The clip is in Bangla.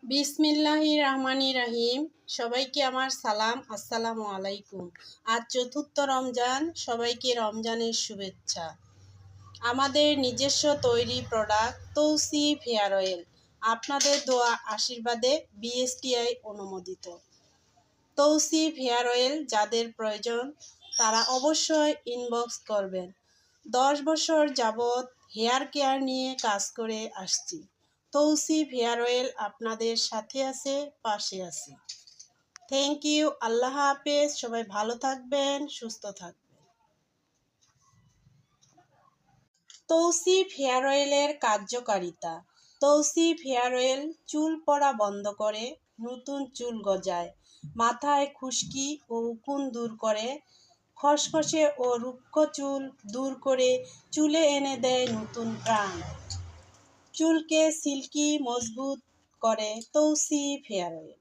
বিসমিল্লাহির রহমানির রহিম। সবাইকে আমার সালাম, আসসালামু আলাইকুম। আজ চতুর্থ রমজান, সবাইকে রমজানের শুভেচ্ছা। আমাদের নিজস্ব তৈরি প্রোডাক্ট তৌসিফ হেয়ার অয়েল আপনাদের দোয়া আশীর্বাদে বিএসটিআই অনুমোদিত। তৌসিফ হেয়ার অয়েল যাদের প্রয়োজন তারা অবশ্যই ইনবক্স করবেন। 10 বছর যাবৎ হেয়ার কেয়ার নিয়ে কাজ করে আসছি। তৌসিফ হেয়ার অয়েল আপনাদের সাথে আছে, পাশে আছে। Thank you. আল্লাহ হাফেজ। সবাই ভালো থাকবেন, সুস্থ থাকবেন। তৌসিফ হেয়ার অয়েলের কার্যকারিতা। তৌসিফ হেয়ার অয়েল চুল পড়া বন্ধ করে, নতুন চুল গজায়, মাথায় খুশকি ও উকুন দূর করে, খসখসে ও রুক্ষ চুল দূর করে চুলে এনে দেয় নতুন প্রাণ। চুলকে সিল্কি মজবুত করে তৌসিফ হেয়ার অয়েল।